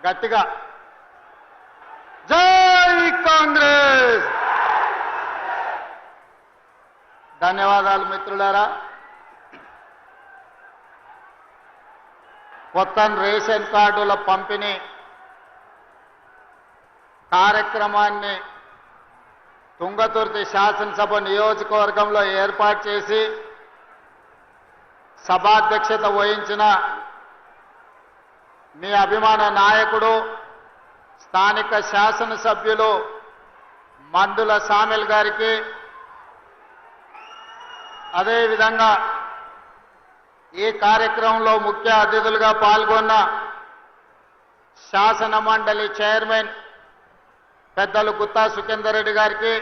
గట్టిగా జై కాంగ్రెస్. ధన్యవాదాలు మిత్రులారా. కొత్త రేషన్ కార్డుల పంపిణీ కార్యక్రమాన్ని తుంగతుర్తి శాసనసభ నియోజకవర్గంలో ఏర్పాటు చేసి సభాధ్యక్షత వహించిన మీ అభిమాన నాయకుడు స్థానిక శాసనసభ్యులు మందుల సామెల్ గారికి, అదేవిధంగా ఈ కార్యక్రమంలో ముఖ్య అతిథులుగా పాల్గొన్న శాసన మండలి చైర్మన్ పెద్దలు గుత్తా సుఖేందర్ రెడ్డి గారికి,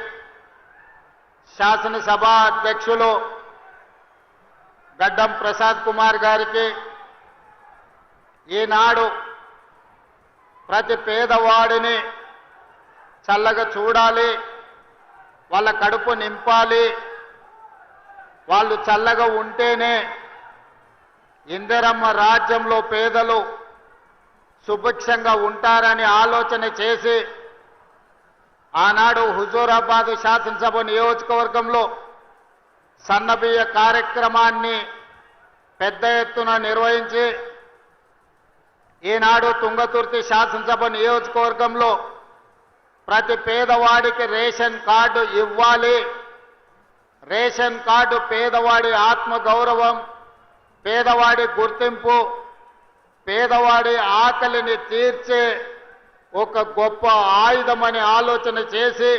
శాసనసభ అధ్యక్షులు గడ్డం ప్రసాద్ కుమార్ గారికి, ఈనాడు ప్రతి పేదవాడిని చల్లగా చూడాలి, వాళ్ళ కడుపు నింపాలి, వాళ్ళు చల్లగా ఉంటేనే ఇందిరమ్మ రాజ్యంలో పేదలు సుభిక్షంగా ఉంటారని ఆలోచన చేసి ఆనాడు హుజూరాబాద్ శాసనసభ నియోజకవర్గంలో సన్నబియ్య కార్యక్రమాన్ని పెద్ద ఎత్తున నిర్వహించి ఈనాడు తుంగతుర్తి శాసనసభ నియోజకవర్గంలో ప్రతి పేదవాడికి రేషన్ కార్డు ఇవ్వాలి, రేషన్ కార్డు పేదవాడి ఆత్మగౌరవం, పేదవాడి గుర్తింపు, పేదవాడి ఆకలిని తీర్చే ఒక గొప్ప ఆయుధమని ఆలోచన చేసి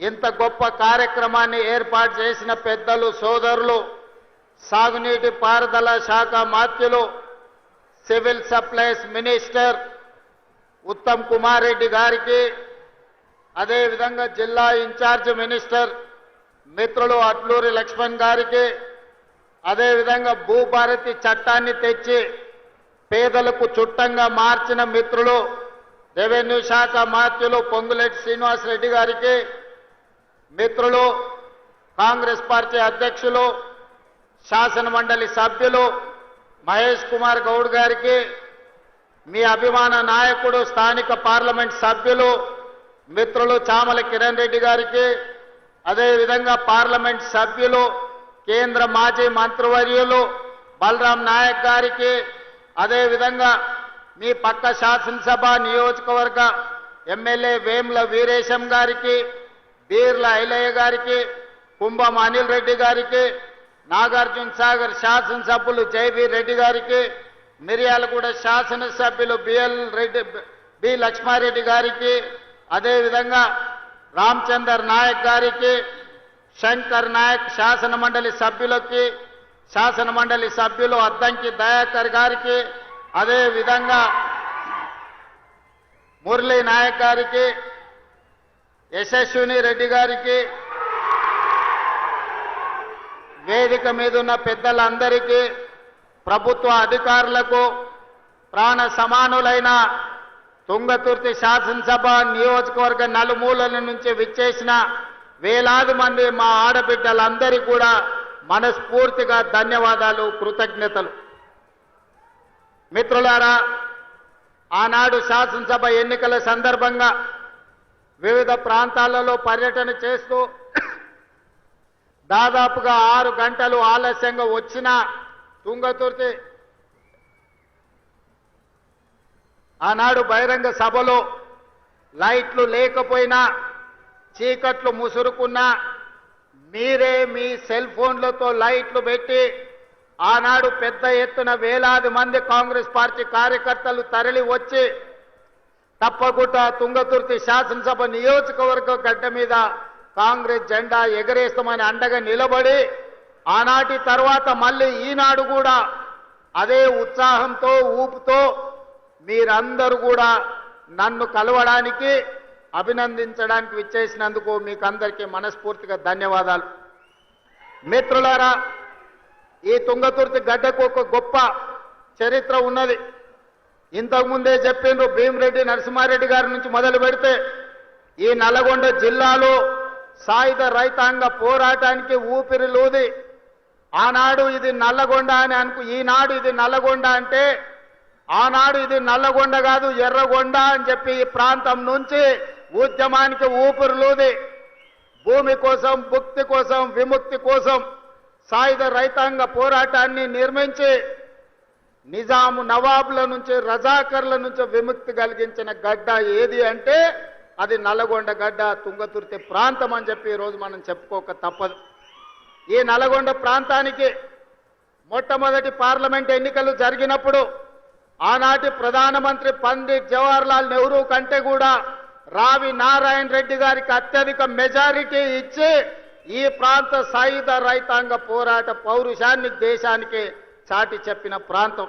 ఇంత గొప్ప కార్యక్రమాన్ని ఏర్పాటు చేసిన పెద్దలు సోదరులు సాగునీటి పారుదల శాఖ మాత్యులు civil supplies minister Uttam Kumar Reddy గారికి, అదేవిధంగా జిల్లా ఇన్ఛార్జ్ మినిస్టర్ మిత్రులు అట్లూరి లక్ష్మణ్ గారికి, అదేవిధంగా భూభారతి చట్టాన్ని తెచ్చి పేదలకు చుట్టంగా మార్చిన మిత్రులు రెవెన్యూ శాఖ మాత్యులు పొంగులేటి శ్రీనివాసరెడ్డి గారికి, మిత్రులు కాంగ్రెస్ పార్టీ అధ్యక్షులు శాసన మండలి సభ్యులు మహేష్ కుమార్ గౌడ్ గారికి, మీ అభిమాన నాయకుడు స్థానిక పార్లమెంట్ సభ్యులు మిత్రులు చామల కిరణ్ రెడ్డి గారికి, అదేవిధంగా పార్లమెంట్ సభ్యులు కేంద్ర మాజీ మంత్రివర్యులు బలరాం నాయక్ గారికి, అదేవిధంగా మీ పక్క శాసనసభ నియోజకవర్గ ఎమ్మెల్యే వేముల వీరేశం గారికి, బీర్ల ఐలయ్య గారికి, కుంభం అనిల్ రెడ్డి గారికి, నాగార్జున సాగర్ శాసనసభ్యులు జైవీర్ రెడ్డి గారికి, మిర్యాలగూడ శాసనసభ్యులు బి లక్ష్మారెడ్డి గారికి, అదేవిధంగా రామచందర్ నాయక్ గారికి, శంకర్ నాయక్ శాసన మండలి సభ్యులకి, శాసన మండలి సభ్యులు అద్దంకి దయాకర్ గారికి, అదేవిధంగా మురళీ నాయక్ గారికి, యశస్విని రెడ్డి గారికి, వేదిక మీద ఉన్న పెద్దలందరికీ, ప్రభుత్వ అధికారులకు, ప్రాణ సమానులైన తుంగతుర్తి శాసనసభ నియోజకవర్గ నలుమూలల నుంచి విచ్చేసిన వేలాది మంది మా ఆడబిడ్డలందరికీ కూడా మనస్ఫూర్తిగా ధన్యవాదాలు, కృతజ్ఞతలు. మిత్రులారా, ఆనాడు శాసనసభ ఎన్నికల సందర్భంగా వివిధ ప్రాంతాలలో పర్యటన చేస్తూ దాదాపుగా 6 గంటలు ఆలస్యంగా వచ్చిన తుంగతుర్తి ఆనాడు బహిరంగ సభలో లైట్లు లేకపోయినా, చీకట్లు ముసురుకున్నా మీరే మీ సెల్ ఫోన్లతో లైట్లు పెట్టి ఆనాడు పెద్ద ఎత్తున వేలాది మంది కాంగ్రెస్ పార్టీ కార్యకర్తలు తరలి వచ్చి తప్పకుండా తుంగతుర్తి శాసనసభ నియోజకవర్గ గడ్డ మీద కాంగ్రెస్ జెండా ఎగరేస్తామని అండగా నిలబడి ఆనాటి తర్వాత మళ్ళీ ఈనాడు కూడా అదే ఉత్సాహంతో ఊపుతో మీరందరూ కూడా నన్ను కలవడానికి అభినందించడానికి విచ్చేసినందుకు మీకు అందరికీ మనస్ఫూర్తిగా ధన్యవాదాలు. మిత్రులారా, ఈ తుంగతుర్తి గడ్డకు ఒక గొప్ప చరిత్ర ఉన్నది. ఇంతకుముందే చెప్పిండ్రు, భీమిరెడ్డి నరసింహారెడ్డి గారి నుంచి మొదలు పెడితే ఈ నల్గొండ జిల్లాలో సాయుధ రైతాంగ పోరాటానికి ఊపిరిలూది. ఆనాడు ఇది నల్లగొండ అని ఈనాడు ఇది నల్లగొండ అంటే ఆనాడు ఇది నల్లగొండ కాదు ఎర్రగొండ అని చెప్పి ఈ ప్రాంతం నుంచి ఉద్యమానికి ఊపిరులూది భూమి కోసం భుక్తి కోసం విముక్తి కోసం సాయుధ రైతాంగ పోరాటాన్ని నిర్మించి నిజాము నవాబుల నుంచి రజాకర్ల నుంచి విముక్తి కలిగించిన గడ్డ ఏది అంటే అది నల్లగొండ గడ్డ తుంగతుర్తి ప్రాంతం అని చెప్పి ఈరోజు మనం చెప్పుకోక తప్పదు. ఈ నల్లగొండ ప్రాంతానికి మొట్టమొదటి పార్లమెంట్ ఎన్నికలు జరిగినప్పుడు ఆనాటి ప్రధానమంత్రి పండిట్ జవహర్లాల్ నెహ్రూ కంటే కూడా రావి నారాయణ రెడ్డి గారికి అత్యధిక మెజారిటీ ఇచ్చి ఈ ప్రాంత సాయుధ రైతాంగ పోరాట పౌరుషాన్ని దేశానికి చాటి చెప్పిన ప్రాంతం.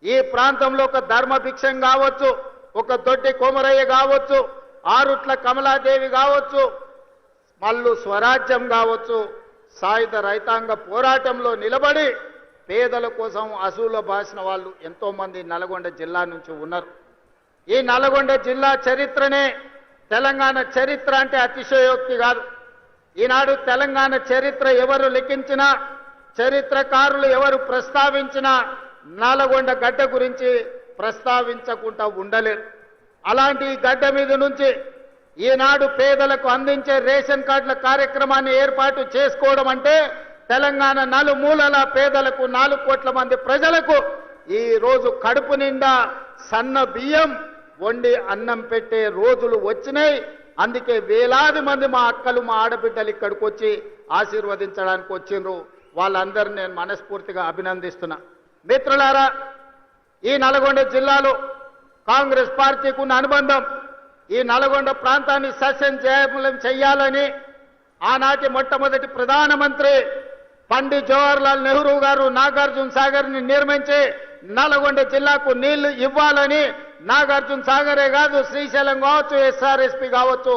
ఈ ప్రాంతంలో ఒక ధర్మభిక్షం కావచ్చు, ఒక దొడ్డి కొమరయ్య కావచ్చు, ఆరుట్ల కమలాదేవి కావచ్చు, మల్లు స్వరాజ్యం కావచ్చు, సాయుధ రైతాంగ పోరాటంలో నిలబడి పేదల కోసం అసూల బాసిన వాళ్ళు ఎంతో మంది నల్గొండ జిల్లా నుంచి ఉన్నారు. ఈ నల్గొండ జిల్లా చరిత్రనే తెలంగాణ చరిత్ర అంటే అతిశయోక్తి కాదు. ఈనాడు తెలంగాణ చరిత్ర ఎవరు లిఖించినా, చరిత్రకారులు ఎవరు ప్రస్తావించినా నల్గొండ గడ్డ గురించి ప్రస్తావించకుండా ఉండలేరు. అలాంటి గడ్డ మీద నుంచి ఈనాడు పేదలకు అందించే రేషన్ కార్డుల కార్యక్రమాన్ని ఏర్పాటు చేసుకోవడం అంటే తెలంగాణ నలుమూలల పేదలకు 4 కోట్ల మంది ప్రజలకు ఈ రోజు కడుపు నిండా సన్న బియ్యం వండి అన్నం పెట్టే రోజులు వచ్చినాయి. అందుకే వేలాది మంది మా అక్కలు మా ఆడబిడ్డలు ఇక్కడికి వచ్చి ఆశీర్వదించడానికి వచ్చిండ్రు. వాళ్ళందరినీ నేను మనస్ఫూర్తిగా అభినందిస్తున్నా. మిత్రులారా, ఈ నల్గొండ జిల్లాలో కాంగ్రెస్ పార్టీకి ఉన్న అనుబంధం ఈ నల్గొండ ప్రాంతాన్ని సస్యశ్యామలం చేయాలని ఆనాటి మొట్టమొదటి ప్రధానమంత్రి పండిట్ జవహర్లాల్ నెహ్రూ గారు నాగార్జున సాగర్ని నిర్మించి నల్గొండ జిల్లాకు నీళ్లు ఇవ్వాలని నాగార్జున సాగరే కాదు శ్రీశైలం కావచ్చు, ఎస్ఆర్ఎస్పి కావచ్చు,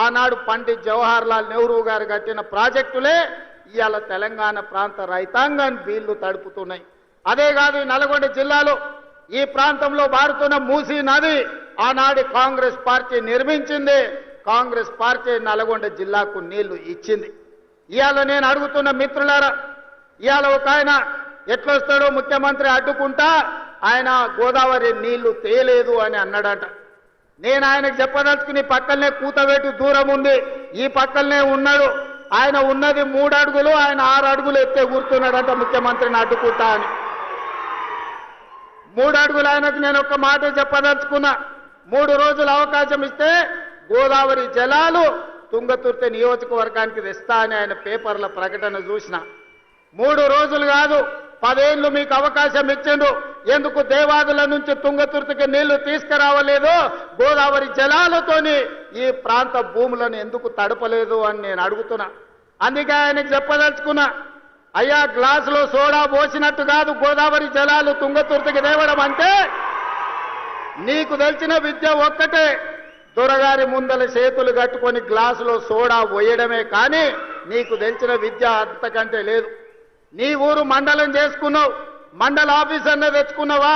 ఆనాడు పండిట్ జవహర్లాల్ నెహ్రూ గారు కట్టిన ప్రాజెక్టులే ఇవాళ తెలంగాణ ప్రాంత రైతాంగాన్ని వీళ్లు తడుపుతున్నాయి. అదే కాదు ఈ నల్గొండ జిల్లాలో ఈ ప్రాంతంలో బారుతున్న మూసీ నది ఆనాడు కాంగ్రెస్ పార్టీ నిర్మించింది. కాంగ్రెస్ పార్టీ నల్గొండ జిల్లాకు నీళ్లు ఇచ్చింది. ఇవాళ నేను అడుగుతున్న మిత్రులారా, ఇవాళ ఒక ఆయన ఎట్లొస్తాడో ముఖ్యమంత్రి అడ్డుకుంటా ఆయన గోదావరి నీళ్లు తేలేదు అని అన్నాడట. నేను ఆయనకు చెప్పదలుచుకుని పక్కనే కూతవేటు దూరం ఉంది, ఈ పక్కనే ఉన్నాడు. ఆయన ఉన్నది 3 అడుగులు, ఆయన 6 అడుగులు ఎత్తే కూర్చున్నాడంట ముఖ్యమంత్రిని అడ్డుకుంటా అని. 3 అడుగులు ఆయనకు నేను ఒక మాట చెప్పదలుచుకున్నా. 3 రోజులు అవకాశం ఇస్తే గోదావరి జలాలు తుంగతుర్తి నియోజకవర్గానికి తెస్తా అని ఆయన పేపర్ల ప్రకటన చూసిన. 3 రోజులు కాదు 10 ఏళ్ళు మీకు అవకాశం ఇచ్చిండు. ఎందుకు దేవాదుల నుంచి తుంగతుర్తికి నీళ్లు తీసుకురావలేదు, గోదావరి జలాలతోని ఈ ప్రాంత భూములను ఎందుకు తడపలేదు అని నేను అడుగుతున్నా. అందుకే ఆయనకు చెప్పదలుచుకున్నా, అయ్యా గ్లాసులో సోడా పోసినట్టు కాదు గోదావరి జలాలు తుంగతుర్తికి తేవడం అంటే. నీకు తెలిసిన విద్య ఒక్కటే, దొరగారి ముందల చేతులు కట్టుకొని గ్లాసులో సోడా పోయడమే కానీ నీకు తెలిసిన విద్య అంతకంటే లేదు. నీ ఊరు మండలం చేసుకున్నావు, మండల ఆఫీస్ అన్న తెచ్చుకున్నావా,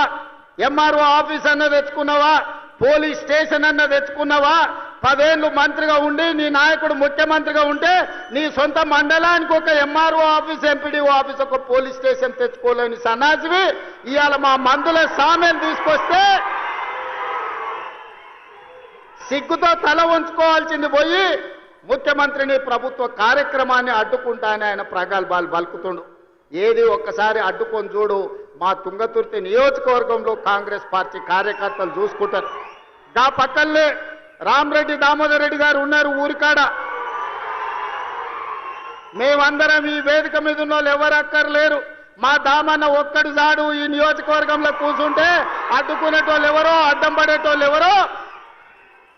ఎంఆర్ఓ ఆఫీస్ అన్న తెచ్చుకున్నావా, పోలీస్ స్టేషన్ అన్న తెచ్చుకున్నావా? 10 ఏళ్ళు మంత్రిగా ఉండి నీ నాయకుడు ముఖ్యమంత్రిగా ఉంటే నీ సొంత మండలానికి ఒక ఎంఆర్ఓ ఆఫీస్, ఎంపీడీఓ ఆఫీస్, ఒక పోలీస్ స్టేషన్ తెచ్చుకోలేని సన్నాసివి ఇవాళ మా మందుల సామెను తీసుకొస్తే సిగ్గుతో తల ఉంచుకోవాల్సింది పోయి ముఖ్యమంత్రిని ప్రభుత్వ కార్యక్రమాన్ని అడ్డుకుంటానని ఆయన ప్రగల్భాలు పలుకుతుండు. ఏది ఒక్కసారి అడ్డుకొని చూడు, మా తుంగతుర్తి నియోజకవర్గంలో కాంగ్రెస్ పార్టీ కార్యకర్తలు చూసుకుంటారు. దా పక్కనే రామరెడ్డి దామోదర్ రెడ్డి గారు ఉన్నారు ఊరికాడ. మేమందరం ఈ వేదిక మీద ఉన్న వాళ్ళు ఎవరు అక్కర్లేరు. మా దామన్న ఒక్కడు జాడు ఈ నియోజకవర్గంలో కూర్చుంటే అడ్డుకునేటోళ్ళు ఎవరో, అడ్డం పడేటోళ్ళు ఎవరో,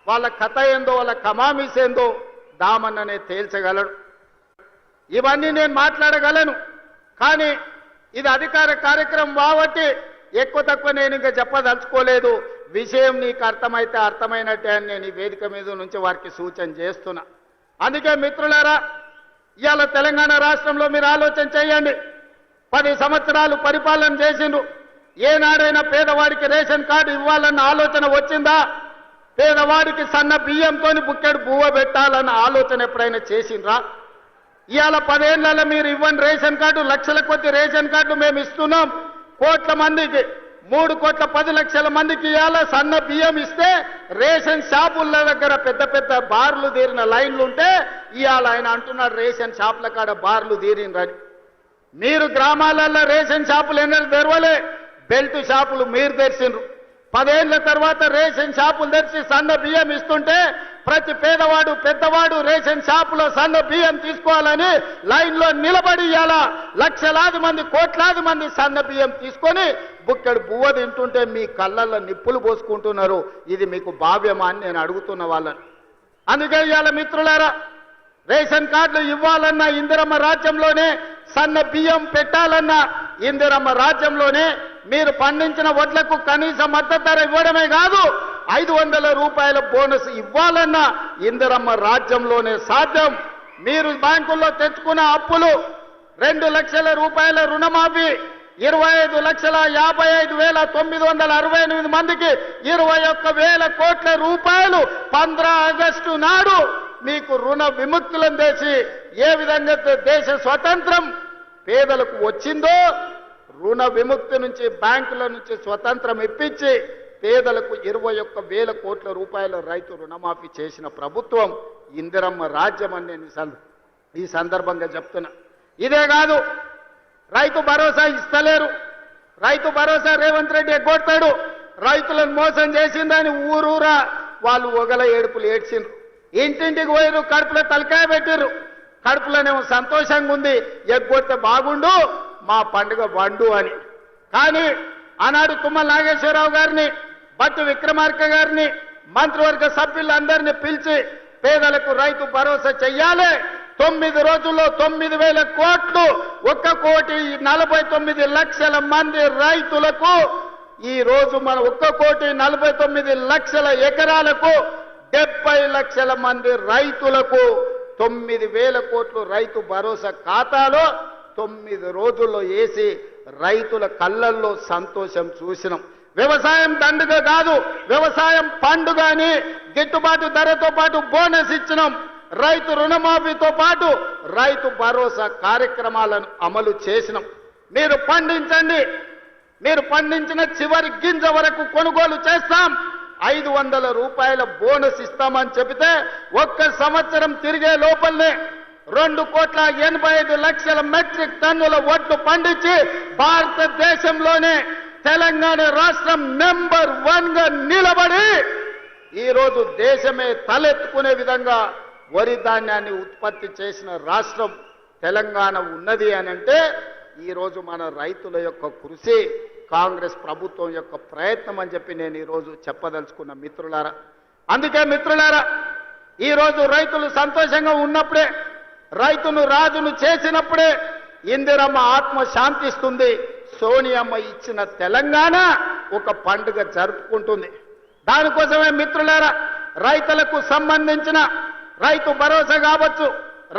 వాళ్ళ కథ ఏందో, వాళ్ళ కమామిస్ ఏందో దామన్ననే తేల్చగలడు. ఇవన్నీ నేను మాట్లాడగలను, కానీ ఇది అధికార కార్యక్రమం కాబట్టి ఎక్కువ తక్కువ నేను ఇంకా చెప్పదలుచుకోలేదు. విషయం నీకు అర్థమైతే అర్థమైనట్టే అని నేను ఈ వేదిక మీద నుంచి వారికి సూచన చేస్తున్నా. అందుకే మిత్రులారా, ఇవాళ తెలంగాణ రాష్ట్రంలో మీరు ఆలోచన చేయండి. 10 సంవత్సరాలు పరిపాలన చేసిండ్రు. ఏనాడైనా పేదవాడికి రేషన్ కార్డు ఇవ్వాలన్న ఆలోచన వచ్చిందా? పేదవాడికి సన్న బియ్యంతో బుక్కెడు బువ్వ పెట్టాలన్న ఆలోచన ఎప్పుడైనా చేసిండ్రా? ఇవాళ 10 ఏళ్లలో మీరు ఇవ్వని రేషన్ కార్డు, లక్షల కొద్ది రేషన్ కార్డు మేము ఇస్తున్నాం. కోట్ల మందికి 3,10,00,000 మందికి ఇవాళ సన్న బియ్యం ఇస్తే రేషన్ షాపుల దగ్గర పెద్ద పెద్ద బార్లు తీరిన లైన్లు ఉంటే ఇవాళ ఆయన అంటున్నాడు రేషన్ షాపుల కాడ బార్లు తీరినరని. మీరు గ్రామాలలో రేషన్ షాపులు ఎన్నడూ తెరవలే, బెల్ట్ షాపులు మీరు తెరిచిండ్రు. 10 ఏళ్ల తర్వాత రేషన్ షాపులు తెరిచి సన్న బియ్యం ఇస్తుంటే ప్రతి పేదవాడు పెద్దవాడు రేషన్ షాపులో సన్న బియ్యం తీసుకోవాలని లైన్లో నిలబడి ఇవాళ లక్షలాది మంది కోట్లాది మంది సన్న బియ్యం తీసుకొని బుక్కెడు బువ్వ తింటుంటే మీ కళ్ళల్లో నిప్పులు పోసుకుంటున్నారు. ఇది మీకు భావ్యమా అని నేను అడుగుతున్న వాళ్ళని. అందుకే ఇవాళ మిత్రులారా, రేషన్ కార్డులు ఇవ్వాలన్నా ఇందిరమ్మ రాజ్యంలోనే, సన్న బియ్యం పెట్టాలన్నా ఇందిరమ్మ రాజ్యంలోనే, మీరు పండించిన వడ్లకు కనీస మద్దతు ధర ఇవ్వడమే కాదు 500 రూపాయల బోనస్ ఇవ్వాలన్నా ఇందిరమ్మ రాజ్యంలోనే సాధ్యం. మీరు బ్యాంకుల్లో తెచ్చుకున్న అప్పులు 2 లక్షల రూపాయల రుణమాఫీ, 25,55,968 మందికి 21,000 కోట్ల రూపాయలు 15 ఆగస్టు నాడు మీకు రుణ విముక్తులను చేసి ఏ విధంగా దేశ స్వతంత్రం పేదలకు వచ్చిందో రుణ విముక్తి నుంచి బ్యాంకుల నుంచి స్వతంత్రం ఇప్పించి పేదలకు 21,000 కోట్ల రూపాయల రైతు రుణమాఫీ చేసిన ప్రభుత్వం ఇందిరమ్మ రాజ్యం అని నేను ఈ సందర్భంగా చెప్తున్నా. ఇదే కాదు, రైతు భరోసా ఇస్తలేరు. రైతు భరోసా రేవంత్ రెడ్డి ఎగ్గొడతాడు. రైతులను మోసం చేసిందని ఊరూరా వాళ్ళు ఒగల ఏడుపులు ఏడ్చిండ్రు. ఇంటింటికి పోయిరు, కడుపులో తలకాయ పెట్టిర్రు. కడుపులోనేమో సంతోషంగా ఉంది, ఎగ్గొడితే బాగుండు మా పండుగ వండు అని. కానీ ఆనాడు తుమ్మల నాగేశ్వరరావు గారిని, బట్టి విక్రమార్క గారిని, మంత్రివర్గ సభ్యులందరినీ పిలిచి పేదలకు రైతు భరోసా చెయ్యాలి, 9 రోజుల్లో 9,000 కోట్లు, 1,49,00,000 మంది రైతులకు ఈ రోజు మన 1,49,00,000 ఎకరాలకు 70 లక్షల మంది రైతులకు 9,000 కోట్లు రైతు భరోసా ఖాతాలో 9 రోజుల్లో వేసి రైతుల కళ్ళల్లో సంతోషం చూసినాం. వ్యవసాయం దండుగ కాదు, వ్యవసాయం పండుగ అని గిట్టుబాటు ధరతో పాటు బోనస్ ఇచ్చినాం. రైతు రుణమాఫీతో పాటు రైతు భరోసా కార్యక్రమాలను అమలు చేసినాం. మీరు పండించండి, మీరు పండించిన చివరి గింజ వరకు కొనుగోలు చేస్తాం, 500 రూపాయల బోనస్ ఇస్తామని చెబితే 1 సంవత్సరం తిరిగే లోపలనే 2,85,00,000 మెట్రిక్ టన్నుల వడ్లు పండించి భారతదేశంలోనే తెలంగాణ రాష్ట్రం నెంబర్ 1 గా నిలబడి ఈరోజు దేశమే తలెత్తుకునే విధంగా వరి ధాన్యాన్ని ఉత్పత్తి చేసిన రాష్ట్రం తెలంగాణ ఉన్నది అని అంటే ఈరోజు మన రైతుల యొక్క కృషి, కాంగ్రెస్ ప్రభుత్వం యొక్క ప్రయత్నం అని చెప్పి నేను ఈరోజు చెప్పదలుచుకున్న మిత్రులారా. అందుకే మిత్రులారా, ఈరోజు రైతులు సంతోషంగా ఉన్నప్పుడే, రైతును రాజును చేసినప్పుడే ఇందిరమ్మ ఆత్మ శాంతిస్తుంది. సోనియమ్మ ఇచ్చిన తెలంగాణ ఒక పండుగ జరుపుకుంటుంది. దానికోసమే మిత్రులారా, రైతులకు సంబంధించిన రైతు భరోసా కావచ్చు,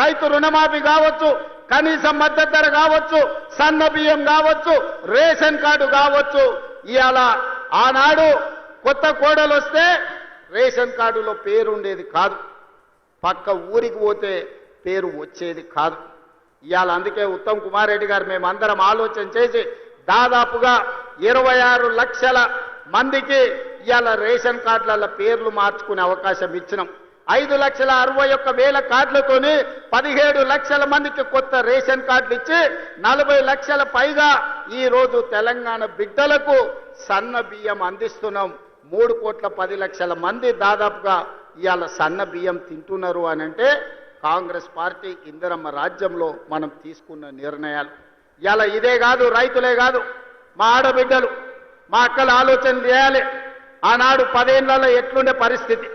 రైతు రుణమాఫీ కావచ్చు, కనీస మద్దతు ధర కావచ్చు, సన్న బియ్యం కావచ్చు, రేషన్ కార్డు కావచ్చు. ఇవాళ ఆనాడు కొత్త కోడలు వస్తే రేషన్ కార్డులో పేరు ఉండేది కాదు, పక్క ఊరికి పోతే పేరు వచ్చేది కాదు. ఇవాళ అందుకే ఉత్తమ్ కుమార్ రెడ్డి గారు మేమందరం ఆలోచన చేసి దాదాపుగా 26 లక్షల మందికి ఇవాళ రేషన్ కార్డులలో పేర్లు మార్చుకునే అవకాశం ఇచ్చినాం. 5,61,000 కార్డులతోని 17 లక్షల మందికి కొత్త రేషన్ కార్డులు ఇచ్చి 40 లక్షల పైగా ఈ రోజు తెలంగాణ బిడ్డలకు సన్న బియ్యం అందిస్తున్నాం. 3,10,00,000 మంది దాదాపుగా ఇవాళ సన్న బియ్యం తింటున్నారు అని అంటే కాంగ్రెస్ పార్టీ ఇందిరమ్మ రాజ్యంలో మనం తీసుకున్న నిర్ణయాలు. ఇవాళ ఇదే కాదు, రైతులే కాదు, మా ఆడబిడ్డలు, మా అక్కలు ఆలోచన చేయాలి. ఆనాడు 10 ఏళ్లలో ఎట్లుండే పరిస్థితి,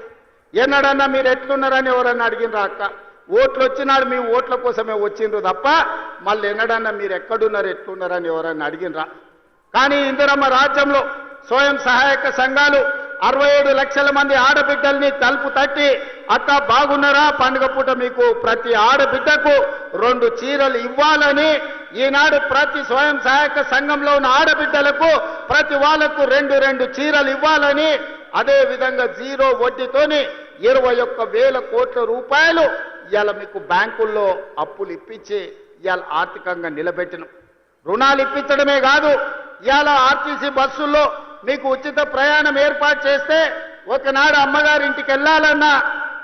ఎన్నడన్నా మీరు ఎట్లున్నారని ఎవరన్నా అడిగినరా అక్క? ఓట్లు వచ్చినాడు మీ ఓట్ల కోసమే వచ్చిండ్రు తప్ప మళ్ళీ ఎన్నడన్నా మీరు ఎక్కడున్నారు ఎట్లున్నారని ఎవరన్నా అడిగినరా? కానీ ఇందిరమ్మ రాజ్యంలో స్వయం సహాయక సంఘాలు 67 లక్షల మంది ఆడబిడ్డల్ని తలుపు తట్టి, అక్క బాగున్నారా, పండుగ పూట మీకు ప్రతి ఆడబిడ్డకు 2 చీరలు ఇవ్వాలని ఈనాడు ప్రతి స్వయం సహాయక సంఘంలో ఉన్న ఆడబిడ్డలకు ప్రతి వాళ్లకు 2 చీరలు ఇవ్వాలని, అదే విధంగా 0 వడ్డీతోని 21,000 కోట్ల రూపాయలు ఇవాళ మీకు బ్యాంకుల్లో అప్పులు ఇప్పించి ఇవాళ ఆర్థికంగా నిలబెట్టిన. రుణాలు ఇప్పించడమే కాదు, ఇవాళ ఆర్టీసీ బస్సుల్లో మీకు ఉచిత ప్రయాణం ఏర్పాటు చేస్తే ఒకనాడు అమ్మగారి ఇంటికి వెళ్ళాలన్నా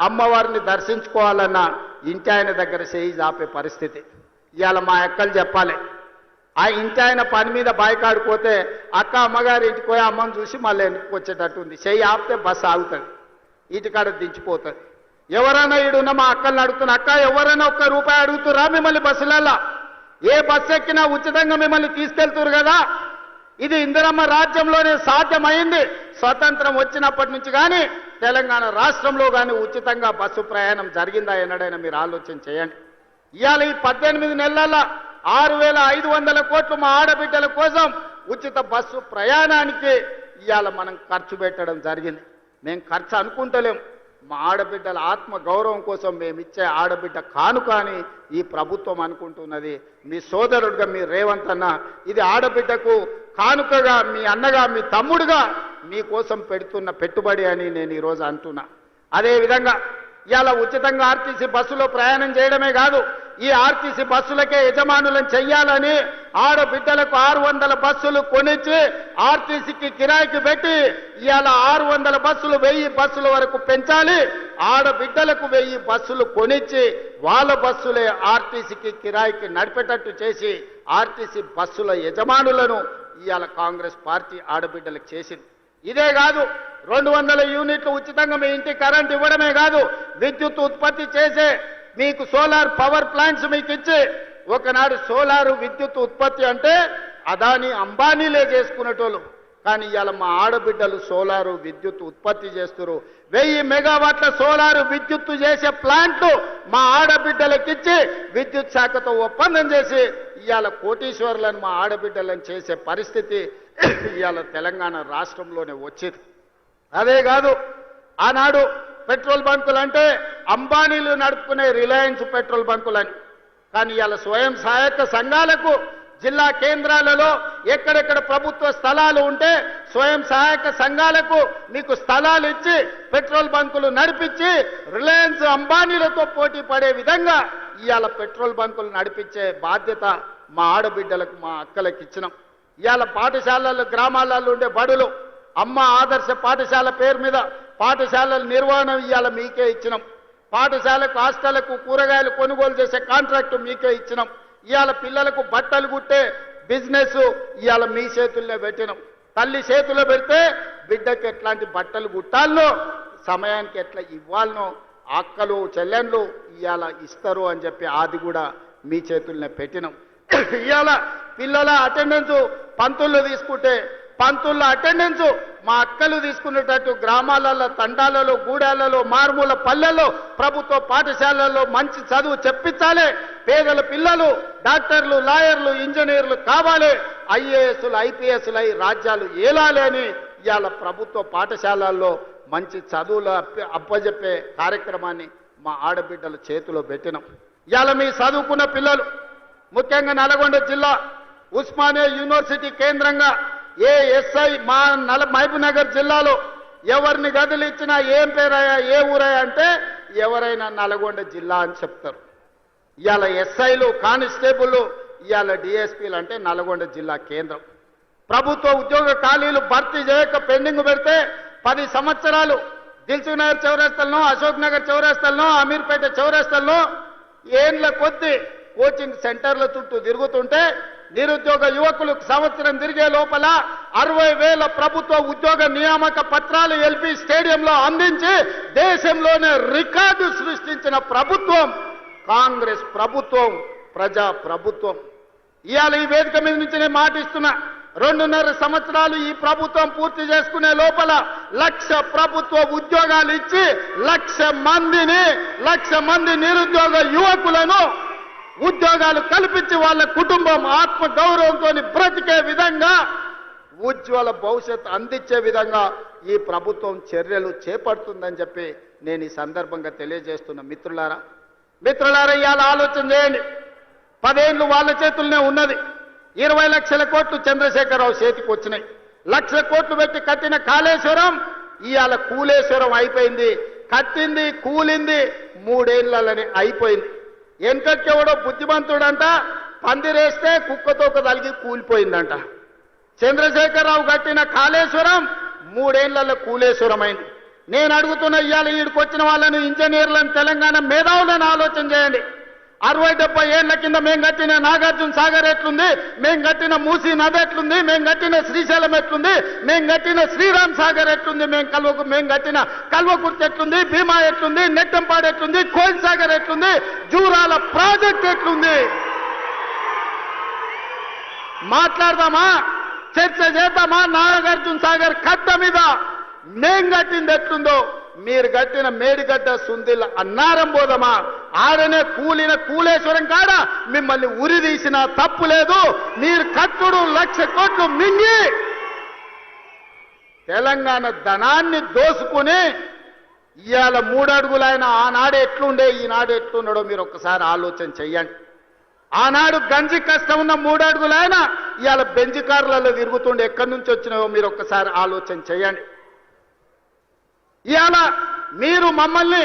అమ్మవారిని దర్శించుకోవాలన్నా ఇంటి ఆయన దగ్గర చేయి జాపే పరిస్థితి. ఇవాళ మా అక్కలు చెప్పాలి, ఆ ఇంటి ఆయన పని మీద బాయికాడిపోతే అక్క అమ్మగారి ఇంటికి పోయి అమ్మని చూసి మళ్ళీ ఇంటికి వచ్చేటట్టు ఉంది. చెయ్యి ఆపితే బస్సు ఆగుతుంది, ఇంటికాడ దించిపోతుంది. ఎవరైనా ఈడున్న మా అక్కల్ని అడుగుతున్నా, అక్క ఎవరైనా ₹1 అడుగుతురా మిమ్మల్ని బస్సులలో? ఏ బస్సు ఎక్కినా ఉచితంగా మిమ్మల్ని తీసుకెళ్తురు కదా. ఇది ఇందిరమ్మ రాజ్యంలోనే సాధ్యమైంది. స్వతంత్రం వచ్చినప్పటి నుంచి కానీ తెలంగాణ రాష్ట్రంలో కానీ ఉచితంగా బస్సు ప్రయాణం జరిగిందా ఎన్నడైనా మీరు ఆలోచన చేయండి. ఇవాళ ఈ 18 నెలల్లో 6,500 కోట్లు మా ఆడబిడ్డల కోసం ఉచిత బస్సు ప్రయాణానికి ఇవాళ మనం ఖర్చు పెట్టడం జరిగింది. మేము ఖర్చు అనుకుంటలేం, మా ఆడబిడ్డల ఆత్మ గౌరవం కోసం మేమిచ్చే ఆడబిడ్డ కానుక అని ఈ ప్రభుత్వం అనుకుంటున్నది. మీ సోదరుడుగా మీ రేవంత్ అన్న ఇది ఆడబిడ్డకు కానుకగా, మీ అన్నగా మీ తమ్ముడుగా మీకోసం పెడుతున్న పెట్టుబడి అని నేను ఈరోజు అంటున్నా. అదేవిధంగా ఇవాళ ఉచితంగా ఆర్టీసీ బస్సులో ప్రయాణం చేయడమే కాదు, ఈ ఆర్టీసీ బస్సులకే యజమానులను చెయ్యాలని ఆడబిడ్డలకు 600 బస్సులు కొనిచ్చి ఆర్టీసీకి కిరాయికి పెట్టి ఇవాళ 600 బస్సులు 1000 బస్సుల వరకు పెంచాలి. ఆడబిడ్డలకు 1000 బస్సులు కొనిచ్చి వాళ్ళ బస్సులే ఆర్టీసీకి కిరాయికి నడిపేటట్టు చేసి ఆర్టీసీ బస్సుల యజమానులను ఇవాళ కాంగ్రెస్ పార్టీ ఆడబిడ్డలకు చేసింది. ఇదే కాదు, 200 యూనిట్లు ఉచితంగా మీ ఇంటికి కరెంట్ ఇవ్వడమే కాదు, విద్యుత్ ఉత్పత్తి చేసే మీకు సోలార్ పవర్ ప్లాంట్స్ మీకు ఇచ్చి, ఒకనాడు సోలారు విద్యుత్ ఉత్పత్తి అంటే అదాని అంబానీలే చేసుకునేటోళ్ళు, కానీ ఇవాళ మా ఆడబిడ్డలు సోలారు విద్యుత్ ఉత్పత్తి చేస్తున్నారు. 1000 మెగావాట్ల సోలారు విద్యుత్తు చేసే ప్లాంట్ మా ఆడబిడ్డలకిచ్చి విద్యుత్ శాఖతో ఒప్పందం చేసి ఇవాళ కోటీశ్వరులను మా ఆడబిడ్డలను చేసే పరిస్థితి ఇవాళ తెలంగాణ రాష్ట్రంలోనే వచ్చింది. అదే కాదు, ఆనాడు పెట్రోల్ బంకులు అంటే అంబానీలు నడుపుకునే రిలయన్స్ పెట్రోల్ బంకులని, కానీ ఇవాళ స్వయం సహాయక సంఘాలకు జిల్లా కేంద్రాలలో ఎక్కడెక్కడ ప్రభుత్వ స్థలాలు ఉంటే స్వయం సహాయక సంఘాలకు మీకు స్థలాలు ఇచ్చి పెట్రోల్ బంకులు నడిపించి రిలయన్స్ అంబానీలతో పోటీ పడే విధంగా ఇవాళ పెట్రోల్ బంకులు నడిపించే బాధ్యత మా ఆడబిడ్డలకు మా అక్కలకు ఇచ్చినాం. ఇవాళ పాఠశాలలు గ్రామాలలో ఉండే బడులు అమ్మ ఆదర్శ పాఠశాల పేరు మీద పాఠశాలల నిర్వహణ ఇవాళ మీకే ఇచ్చినాం. పాఠశాలకు హాస్టళ్లకు కూరగాయలు కొనుగోలు చేసే కాంట్రాక్టు మీకే ఇచ్చినాం. ఇవాళ పిల్లలకు బట్టలు కుట్టే బిజినెస్ ఇవాళ మీ చేతుల్లో పెట్టినాం. తల్లి చేతుల్లో పెడితే బిడ్డకి ఎట్లాంటి బట్టలు కుట్టాలనో సమయానికి ఎట్లా ఇవ్వాలనో అక్కలు చెల్లెండ్లు ఇవాళ ఇస్తారు అని చెప్పి అది కూడా మీ చేతుల్నే పెట్టినాం. ఇవాళ పిల్లల అటెండెన్స్ పంతులు తీసుకుంటే పంతుల అటెండెన్స్ మా అక్కలు తీసుకునేటట్టు గ్రామాలలో తండాలలో గూడాలలో మారుమూల పల్లెల్లో ప్రభుత్వ పాఠశాలల్లో మంచి చదువు చెప్పించాలి. పేదల పిల్లలు డాక్టర్లు లాయర్లు ఇంజనీర్లు కావాలి, ఐఏఎస్లు ఐపీఎస్లు అయి రాజ్యాలు ఏలాలి అని ఇవాళ ప్రభుత్వ పాఠశాలల్లో మంచి చదువులు అప్పజెప్పే కార్యక్రమాన్ని మా ఆడబిడ్డల చేతిలో పెట్టినాం. ఇవాళ మీ చదువుకున్న పిల్లలు ముఖ్యంగా నల్గొండ జిల్లా ఉస్మానియా యూనివర్సిటీ కేంద్రంగా ఏ ఎస్ఐ మా మహబూబ్ నగర్ జిల్లాలో ఎవరిని గదులు ఇచ్చినా ఏం పేరయ్యా ఏ ఊరయ్యా అంటే ఎవరైనా నల్గొండ జిల్లా అని చెప్తారు. ఇవాళ ఎస్ఐలు కానిస్టేబుల్ ఇవాళ డిఎస్పీలు అంటే నల్గొండ జిల్లా కేంద్రం. ప్రభుత్వ ఉద్యోగ ఖాళీలు భర్తీ చేయక పెండింగ్ పెడితే 10 సంవత్సరాలు దిల్సుఖ్ నగర్ చౌరస్తల్లో అశోక్ నగర్ చౌరస్తల్లో అమీర్పేట చౌరస్తల్లో ఏండ్ల కొద్ది కోచింగ్ సెంటర్ల చుట్టూ తిరుగుతుంటే నిరుద్యోగ యువకులకు సంవత్సరం తిరిగే లోపల 60,000 ప్రభుత్వ ఉద్యోగ నియామక పత్రాలు ఎల్పీ స్టేడియంలో అందించి దేశంలోనే రికార్డు సృష్టించిన ప్రభుత్వం కాంగ్రెస్ ప్రభుత్వం, ప్రజా ప్రభుత్వం. ఇవాళ ఈ వేదిక మీద నుంచి నేను మాటిస్తున్నా, 2.5 సంవత్సరాలు ఈ ప్రభుత్వం పూర్తి చేసుకునే లోపల 1,00,000 ప్రభుత్వ ఉద్యోగాలు ఇచ్చి 1,00,000 మంది నిరుద్యోగ యువకులను ఉద్యోగాలు కల్పించి వాళ్ళ కుటుంబం ఆత్మ గౌరవంతో బ్రతికే విధంగా ఉజ్వల భవిష్యత్తు అందించే విధంగా ఈ ప్రభుత్వం చర్యలు చేపడుతుందని చెప్పి నేను ఈ సందర్భంగా తెలియజేస్తున్న మిత్రులారా ఇవాళ ఆలోచన చేయండి. 10 ఏళ్ళు వాళ్ళ చేతుల్లోనే ఉన్నది. 20 లక్షల కోట్లు చంద్రశేఖరరావు చేతికి వచ్చినాయి. 1,00,000 కోట్లు పెట్టి కట్టిన కాళేశ్వరం ఇవాళ కూలేశ్వరం అయిపోయింది. కట్టింది కూలింది 3 ఏళ్లలోనే అయిపోయింది. వెనకకెవడో బుద్ధిమంతుడంట పందిరేస్తే కుక్కతోక తలిగి కూలిపోయిందంట. చంద్రశేఖరరావు కట్టిన కాళేశ్వరం 3 ఏళ్లలో కూలేశ్వరమైంది. నేను అడుగుతున్న ఇవాళ ఈడికి వచ్చిన వాళ్ళని, ఇంజనీర్లను, తెలంగాణ మేధావులను ఆలోచన చేయండి. 60-70 ఏళ్ల కింద మేము కట్టిన నాగార్జున సాగర్ ఎట్లుంది, మేము కట్టిన మూసీ నది ఎట్లుంది, మేము కట్టిన శ్రీశైలం ఎట్లుంది, మేము కట్టిన శ్రీరామ్ సాగర్ ఎట్లుంది, మేము కట్టిన కల్వకుర్తి ఎట్లుంది, భీమా ఎట్లుంది, నెట్టంపాడు ఎట్లుంది, కోయిల్ సాగర్ ఎట్లుంది, జూరాల ప్రాజెక్ట్ ఎట్లుంది. మాట్లాడదామా, చర్చ చేద్దామా? నాగార్జున సాగర్ కట్ట మీద మేం కట్టింది ఎట్లుందో, మీరు కట్టిన మేడిగడ్డ సుందిల్ అన్నారం పోదామా? ఆడనే కూలిన కూలేశ్వరం కాడ మిమ్మల్ని ఉరి తీసిన తప్పు లేదు. మీరు కట్టుడు 1,00,000 కోట్లు మింగి తెలంగాణ ధనాన్ని దోసుకుని ఇవాళ 3 అడుగులైన ఆనాడు ఎట్లుండే, ఈనాడు ఎట్లున్నాడో మీరు ఒక్కసారి ఆలోచన చెయ్యండి. ఆనాడు గంజి కష్టం ఉన్న 3 అడుగులైన ఇవాళ బెంజ్ కార్లలో తిరుగుతుండే ఎక్కడి నుంచి వచ్చినాయో మీరు ఒక్కసారి ఆలోచన చేయండి. ఇవాళ మీరు మమ్మల్ని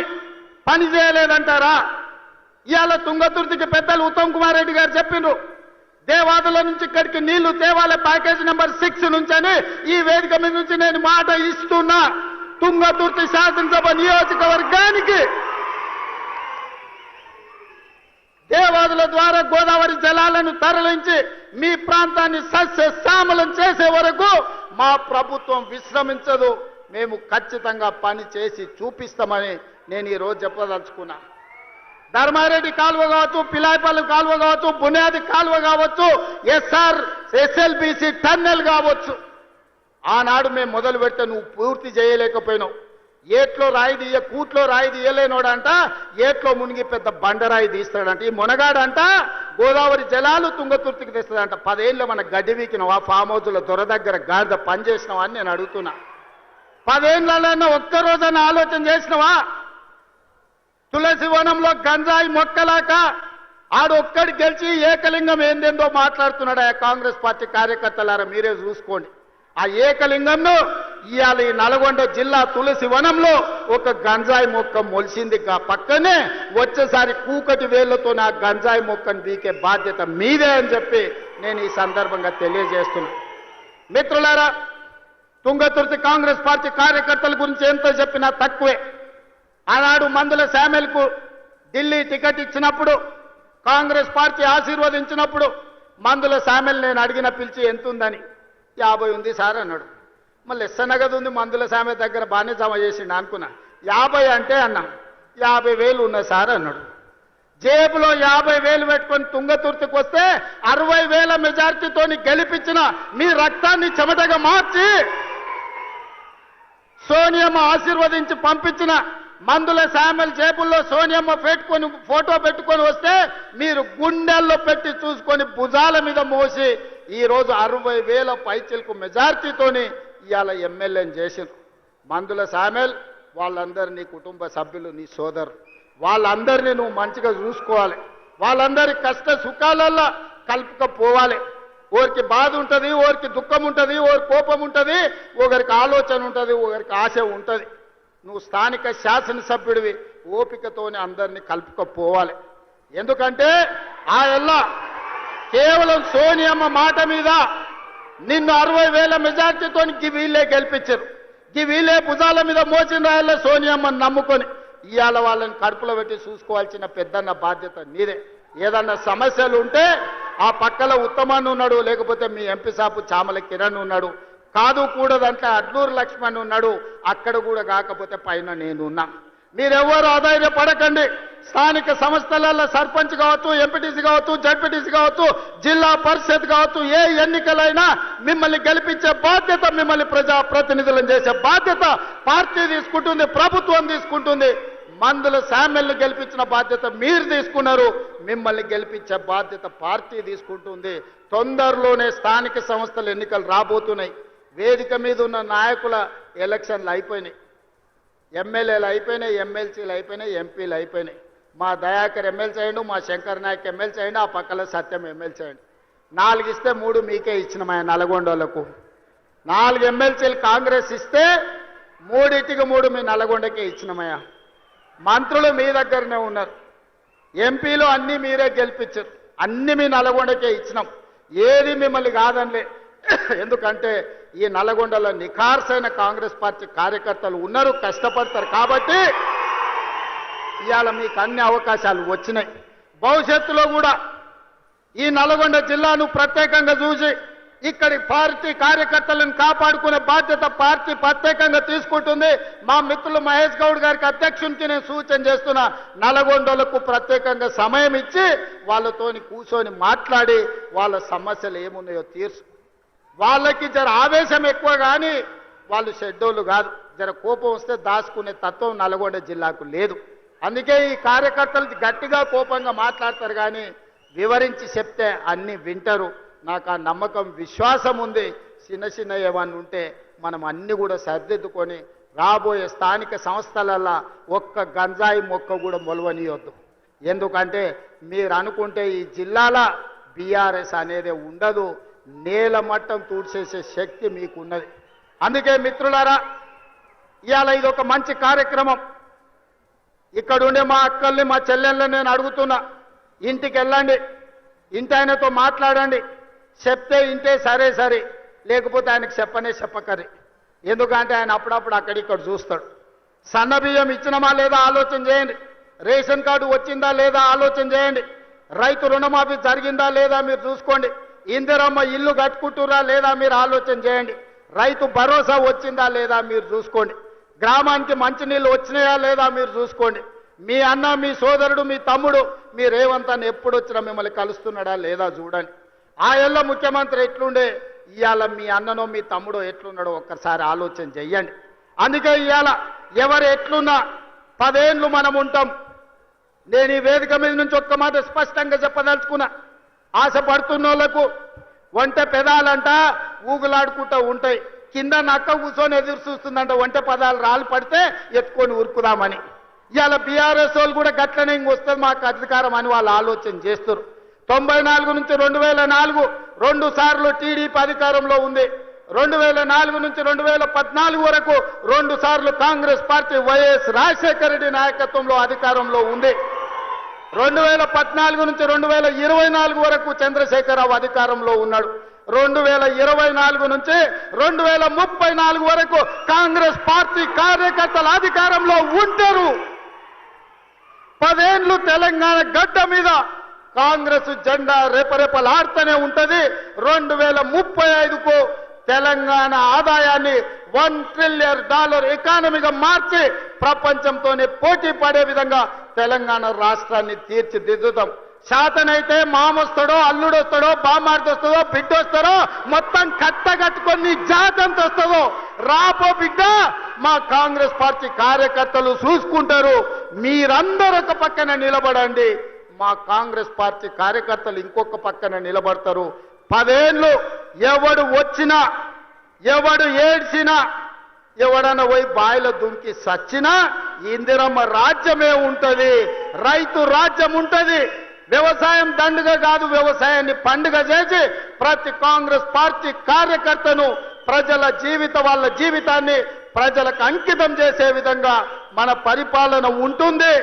పని చేయలేదంటారా? ఇవాళ తుంగతుర్తికి పెద్దలు ఉత్తమ్ కుమార్ రెడ్డి గారు చెప్పిండ్రు, దేవాదుల నుంచి ఇక్కడికి నీళ్లు తేవాలే ప్యాకేజ్ నెంబర్ 6 నుంచి అని ఈ వేదిక మీద నుంచి నేను మాట ఇస్తున్నా. తుంగతుర్తి శాసనసభ నియోజకవర్గానికి దేవాదుల ద్వారా గోదావరి జలాలను తరలించి మీ ప్రాంతాన్ని సస్యశ్యామలం చేసే వరకు మా ప్రభుత్వం విశ్రమించదు. మేము ఖచ్చితంగా పని చేసి చూపిస్తామని నేను ఈరోజు చెప్పదలుచుకున్నా. ధర్మారెడ్డి కాలువ కావచ్చు, పిలాయిపల్లి కాలువ కావచ్చు, బునియాది కాలువ కావచ్చు, SLBC టన్నెల్ కావచ్చు, ఆనాడు మేము మొదలు పెడితే నువ్వు పూర్తి చేయలేకపోయినావు. ఏట్లో రాయి తీయ, కూట్లో రాయి తీయలేనోడంట ఏట్లో మునిగి పెద్ద బండరాయి తీస్తాడంట. ఈ మునగాడంట గోదావరి జలాలు తుంగతుర్తికి తెస్తాడంట. 10 ఏళ్ళు మన గడ్డి వీకినావా? ఫామ్ హౌస్ల దొర దగ్గర గాడిద పని చేసినావా అని నేను అడుగుతున్నా. 10 ఏళ్ళన్నా ఒక్కరోజన్నా ఆలోచన చేసినవా? తులసి వనంలో గంజాయి మొక్కలాక ఆడొక్కడి గెలిచి ఏకలింగం ఏందేందో మాట్లాడుతున్నాడు. ఆ కాంగ్రెస్ పార్టీ కార్యకర్తలారా మీరే చూసుకోండి. ఆ ఏకలింగంను ఇవాళ ఈ నల్గొండ జిల్లా తులసి వనంలో ఒక గంజాయి మొక్క మొలిసింది. పక్కనే వచ్చేసారి కూకటి వేళ్లతో నా గంజాయి మొక్కను బీకే బాధ్యత మీదే అని చెప్పి నేను ఈ సందర్భంగా తెలియజేస్తున్నా. మిత్రులారా, తుంగతుర్తి కాంగ్రెస్ పార్టీ కార్యకర్తల గురించి ఎంతో చెప్పినా తక్కువే. ఆనాడు మందుల శామెల్కు ఢిల్లీ టికెట్ ఇచ్చినప్పుడు, కాంగ్రెస్ పార్టీ ఆశీర్వదించినప్పుడు మందుల శామెల్ నేను అడిగిన పిలిచి ఎంత ఉందని, 50 ఉంది సార్ అన్నాడు. మళ్ళీ ఎస్సనగదు ఉంది మందుల శామె దగ్గర బాగానే జమ చేసిండు అనుకున్నా. 50 అంటే అన్నా 50,000 ఉన్నాయి సార్ అన్నాడు. జేబులో 50,000 పెట్టుకొని తుంగతుర్తికి వస్తే 60,000 మెజార్టీతోని గెలిపించిన మీ రక్తాన్ని చెమటగా మార్చి సోనియమ్మ ఆశీర్వదించి పంపించిన మందుల శామెల్ జేబుల్లో సోనియమ్మ పెట్టుకొని ఫోటో పెట్టుకొని వస్తే మీరు గుండెల్లో పెట్టి చూసుకొని భుజాల మీద మోసి ఈరోజు 60,000 పైచిలకు మెజార్టీతోని ఇవాళ ఎమ్మెల్యేని చేసింది. మందుల శామెల్ వాళ్ళందరినీ కుటుంబ సభ్యులు, నీ సోదరు, వాళ్ళందరినీ నువ్వు మంచిగా చూసుకోవాలి. వాళ్ళందరి కష్ట సుఖాలల్లో కలుపుకపోవాలి. ఓరికి బాధ ఉంటుంది, ఓరికి దుఃఖం ఉంటుంది, ఓరి కోపం ఉంటుంది, ఒకరికి ఆలోచన ఉంటుంది, ఒకరికి ఆశ ఉంటుంది. నువ్వు స్థానిక శాసనసభ్యుడివి, ఓపికతోనే అందరినీ కలుపుకపోవాలి. ఎందుకంటే ఆ ఎల్లా కేవలం సోనియమ్మ మాట మీద నిన్ను 60,000 మెజార్టీతో వీళ్ళే గెలిపించారు. వీళ్ళే భుజాల మీద మోసిన రాయల్లో సోనియమ్మని నమ్ముకొని ఇవాళ వాళ్ళని కడుపులో పెట్టి చూసుకోవాల్సిన పెద్దన్న బాధ్యత నీదే. ఏదన్నా సమస్యలు ఉంటే ఆ పక్కల ఉత్తమాన్ని ఉన్నాడు, లేకపోతే మీ ఎంపీ సాపు చామల కిరణ్ ఉన్నాడు, కాదు కూడదంటే అడ్లూరు లక్ష్మణ్ ఉన్నాడు, అక్కడ కూడా కాకపోతే పైన నేనున్నా. మీరెవ్వరూ ఆధైర్యపడకండి. స్థానిక సంస్థలలో సర్పంచ్ కావచ్చు, ఎంపీటీసీ కావచ్చు, జడ్పీటీసీ కావచ్చు, జిల్లా పరిషత్ కావచ్చు, ఏ ఎన్నికలైనా మిమ్మల్ని గెలిపించే బాధ్యత, మిమ్మల్ని ప్రజాప్రతినిధులను చేసే బాధ్యత పార్టీ తీసుకుంటుంది, ప్రభుత్వం తీసుకుంటుంది. మందుల శామెల్ని గెలిపించిన బాధ్యత మీరు తీసుకున్నారు, మిమ్మల్ని గెలిపించే బాధ్యత పార్టీ తీసుకుంటుంది. తొందరలోనే స్థానిక సంస్థల ఎన్నికలు రాబోతున్నాయి. వేదిక మీద ఉన్న నాయకుల ఎలక్షన్లు అయిపోయినాయి, ఎమ్మెల్యేలు అయిపోయినాయి, ఎమ్మెల్సీలు అయిపోయినాయి, ఎంపీలు అయిపోయినాయి. మా దయాకర్ ఎమ్మెల్సీ అయ్యండు, మా శంకర్ నాయక్ ఎమ్మెల్సీ అయ్యండు, ఆ పక్కల సత్యం ఎమ్మెల్సీ అయ్యండు. 4 ఇస్తే 3 మీకే ఇచ్చినమా నల్గొండలకు. 4 ఎమ్మెల్సీలు కాంగ్రెస్ ఇస్తే 3 మీ నల్గొండకే ఇచ్చినమయ్యా. మంత్రులు మీ దగ్గరనే ఉన్నారు, ఎంపీలు అన్నీ మీరే గెలిపించారు, అన్ని మీ నల్గొండకే ఇచ్చినాం. ఏది మిమ్మల్ని కాదనిలే. ఎందుకంటే ఈ నల్లగొండలో నిఖార్సైన కాంగ్రెస్ పార్టీ కార్యకర్తలు ఉన్నారు, కష్టపడతారు కాబట్టి ఇవాళ మీకు అన్ని అవకాశాలు వచ్చినాయి. భవిష్యత్తులో కూడా ఈ నల్గొండ జిల్లాను ప్రత్యేకంగా చూసి ఇక్కడి పార్టీ కార్యకర్తలను కాపాడుకునే బాధ్యత పార్టీ ప్రత్యేకంగా తీసుకుంటుంది. మా మిత్రులు మహేష్ గౌడ్ గారికి అధ్యక్షునికి నేను సూచన చేస్తున్నా, నల్గొండలకు ప్రత్యేకంగా సమయం ఇచ్చి వాళ్ళతోని కూర్చొని మాట్లాడి వాళ్ళ సమస్యలు ఏమున్నాయో తీర్చు. వాళ్ళకి జర ఆవేశం ఎక్కువ కానీ వాళ్ళు షెడ్యూల్ కాదు, జర కోపం వస్తే దాచుకునే తత్వం నల్గొండ జిల్లాకు లేదు. అందుకే ఈ కార్యకర్తలు గట్టిగా కోపంగా మాట్లాడతారు కానీ వివరించి చెప్తే అన్ని వింటారు. నాకు ఆ నమ్మకం విశ్వాసం ఉంది. చిన్న చిన్న ఏమన్నా ఉంటే మనం అన్ని కూడా సర్దిద్దుకొని రాబోయే స్థానిక సంస్థలల్లో ఒక్క గంజాయి మొక్క కూడా మొలవనియొద్దు. ఎందుకంటే మీరు అనుకుంటే ఈ జిల్లాల బీఆర్ఎస్ అనేది ఉండదు, నేల మట్టం తూడ్చేసే శక్తి మీకున్నది. అందుకే మిత్రులారా ఇవాళ ఇది ఒక మంచి కార్యక్రమం. ఇక్కడ ఉండే మా అక్కల్ని మా చెల్లెళ్ళని నేను అడుగుతున్నా, ఇంటికి వెళ్ళండి, ఇంటి ఆయనతో మాట్లాడండి, చెప్తే ఇంటే సరే సరే, లేకపోతే ఆయనకు చెప్పకరి. ఎందుకంటే ఆయన అప్పుడప్పుడు అక్కడిక్కడ చూస్తాడు. సన్నబియ్యం ఇచ్చినమా లేదా ఆలోచన చేయండి, రేషన్ కార్డు వచ్చిందా లేదా ఆలోచన చేయండి, రైతు రుణమాఫీ జరిగిందా లేదా మీరు చూసుకోండి, ఇందిరమ్మ ఇల్లు కట్టుకుంటురా లేదా మీరు ఆలోచన చేయండి, రైతు భరోసా వచ్చిందా లేదా మీరు చూసుకోండి, గ్రామానికి మంచినీళ్ళు వచ్చినాయా లేదా మీరు చూసుకోండి, మీ అన్న మీ సోదరుడు మీ తమ్ముడు మీ రేవంత్ అన్న ఎప్పుడు వచ్చినా మిమ్మల్ని కలుస్తున్నాడా లేదా చూడండి. ఆ ఏళ్ళ ముఖ్యమంత్రి ఎట్లుండే, ఇవాళ మీ అన్ననో మీ తమ్ముడో ఎట్లున్నాడో ఒక్కసారి ఆలోచన చెయ్యండి. అందుకే ఇవాళ ఎవరు ఎట్లున్నా 10 ఏళ్ళు మనం ఉంటాం. నేను ఈ వేదిక మీద నుంచి ఒక్క మాట స్పష్టంగా చెప్పదలుచుకున్నా, ఆశపడుతున్న వాళ్ళకు ఒంటె పెదాలంట ఊగులాడుకుంటూ ఉంటాయి, కింద నక్క కూర్చొని ఎదురు చూస్తుందంట ఒంటె పదాలు రాళ్ళు పడితే ఎత్తుకొని ఉరుకుదామని. ఇవాళ బీఆర్ఎస్ వాళ్ళు కూడా గట్లనే ఇంకొస్తుంది మాకు అధికారం అని వాళ్ళు ఆలోచన చేస్తారు. 94 నుంచి 2004 2 సార్లు టీడీపీ అధికారంలో ఉంది. 2004 నుంచి 2014 వరకు 2 సార్లు కాంగ్రెస్ పార్టీ వైఎస్ రాజశేఖర రెడ్డి నాయకత్వంలో అధికారంలో ఉంది. 2014 నుంచి 2024 వరకు చంద్రశేఖరరావు అధికారంలో ఉన్నాడు. 2024 నుంచి 2034 వరకు కాంగ్రెస్ పార్టీ కార్యకర్తల అధికారంలో ఉంటారు. 10 ఏళ్ళు తెలంగాణ గడ్డ మీద కాంగ్రెస్ జెండా రెపరెపలాడుతూనే ఉంటది. 2035కు తెలంగాణ ఆదాయాన్ని $1 ట్రిలియన్ ఎకానమీగా మార్చి ప్రపంచంతోనే పోటీ పడే విధంగా తెలంగాణ రాష్ట్రాన్ని తీర్చిదిద్దుతాం. శాతనైతే మామొస్తాడో అల్లుడొస్తాడో బామార్దొస్తాడో బిడ్డొస్తాడో మొత్తం కట్టగట్టుకొని జాతంత వస్తుందో రాబో బిడ్డ మా కాంగ్రెస్ పార్టీ కార్యకర్తలు చూసుకుంటారు. మీరందరూ ఒక పక్కన నిలబడండి, మా కాంగ్రెస్ పార్టీ కార్యకర్తలు ఇంకొక పక్కన నిలబడతారు. 10 ఏళ్ళు ఎవడు వచ్చినా ఎవడు ఏడ్చినా ఎవడన్నా పోయి బాయిలో దుంకి సచ్చినా ఇందిరమ్మ రాజ్యమే ఉంటది, రైతు రాజ్యం ఉంటది. వ్యవసాయం దండుగ కాదు, వ్యవసాయాన్ని పండుగ చేసి ప్రతి కాంగ్రెస్ పార్టీ కార్యకర్తను వాళ్ళ జీవితాన్ని ప్రజలకు అంకితం చేసే విధంగా మన పరిపాలన ఉంటుంది.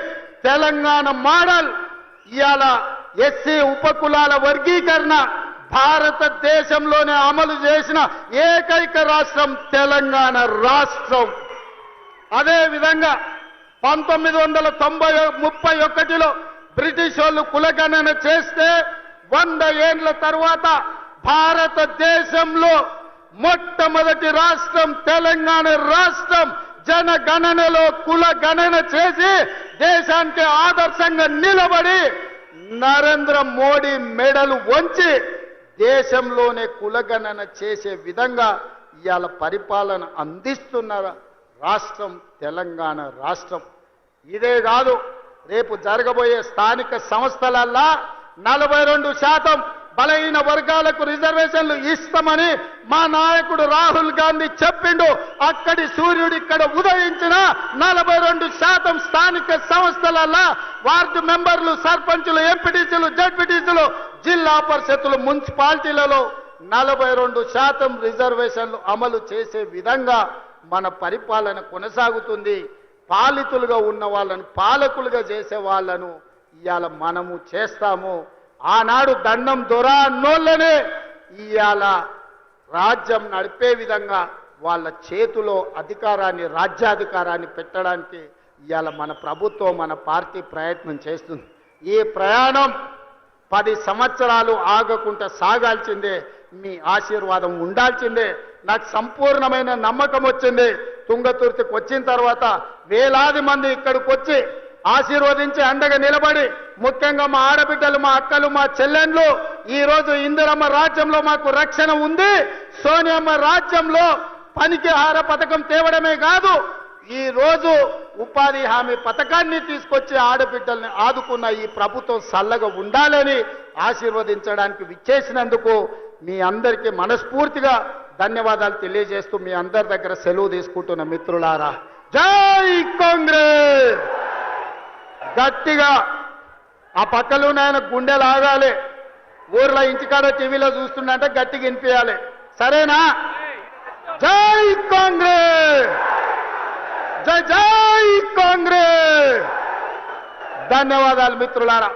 తెలంగాణ మోడల్ ఇవాళ ఎస్సీ ఉపకులాల వర్గీకరణ భారతదేశంలోనే అమలు చేసిన ఏకైక రాష్ట్రం తెలంగాణ రాష్ట్రం. అదేవిధంగా 1931లో బ్రిటిష్ వాళ్ళు కులగణన చేస్తే 100 ఏళ్ల తర్వాత భారతదేశంలో మొట్టమొదటి రాష్ట్రం తెలంగాణ రాష్ట్రం. జనగణనలో కులగణన చేసి దేశానికి ఆదర్శంగా నిలబడి నరేంద్ర మోడీ మెడలు వంచి దేశంలోనే కులగణన చేసే విధంగా ఇవాళ పరిపాలన అందిస్తున్న రాష్ట్రం తెలంగాణ రాష్ట్రం. ఇదే కాదు, రేపు జరగబోయే స్థానిక సంస్థలల్లా 42% బలహీన వర్గాలకు రిజర్వేషన్లు ఇస్తామని మా నాయకుడు రాహుల్ గాంధీ చెప్పిండు. అక్కడి సూర్యుడు ఇక్కడ ఉదయించిన 42% స్థానిక సంస్థలల్లా వార్డు మెంబర్లు, సర్పంచులు, ఎంపీటీసీలు, జడ్పీటీసీలు, జిల్లా పరిషత్తులు, మున్సిపాలిటీలలో 42% రిజర్వేషన్లు అమలు చేసే విధంగా మన పరిపాలన కొనసాగుతుంది. పాలితులుగా ఉన్న వాళ్ళను పాలకులుగా చేసే వాళ్ళను ఇవాళ మనము చేస్తాము. ఆనాడు దండం దొర అన్నోళ్ళనే ఇవాళ రాజ్యం నడిపే విధంగా వాళ్ళ చేతిలో అధికారాన్ని, రాజ్యాధికారాన్ని పెట్టడానికి ఇవాళ మన ప్రభుత్వం, మన పార్టీ ప్రయత్నం చేస్తుంది. ఈ ప్రయాణం 10 సంవత్సరాలు ఆగకుండా సాగాల్సిందే. మీ ఆశీర్వాదం ఉండాల్సిందే. నాకు సంపూర్ణమైన నమ్మకం వచ్చింది. తుంగతుర్తికి వచ్చిన తర్వాత వేలాది మంది ఇక్కడికి వచ్చి ఆశీర్వదించి అండగా నిలబడి, ముఖ్యంగా మా ఆడబిడ్డలు, మా అక్కలు, మా చెల్లెండ్లు, ఈరోజు ఇందిరమ్మ రాజ్యంలో మాకు రక్షణ ఉంది, సోనియమ్మ రాజ్యంలో పనికి ఆహార పథకం తేవడమే కాదు, ఈ రోజు ఉపాధి హామీ పథకాన్ని తీసుకొచ్చి ఆడబిడ్డల్ని ఆదుకున్న ఈ ప్రభుత్వం చల్లగా ఉండాలని ఆశీర్వదించడానికి విచ్చేసినందుకు మీ అందరికీ మనస్ఫూర్తిగా ధన్యవాదాలు తెలియజేస్తూ మీ అందరి దగ్గర సెలవు తీసుకుంటున్న మిత్రులారా, జై కాంగ్రెస్. గట్టిగా ఆ పక్కలోనే ఆయన గుండెలు ఆగాలి. ఊర్లో ఇంటికాడ టీవీలో చూస్తుంటే గట్టిగా వినిపించాలి. సరేనా? జై కాంగ్రెస్, జై జై కాంగ్రెస్. ధన్యవాదాలు మిత్రులారా.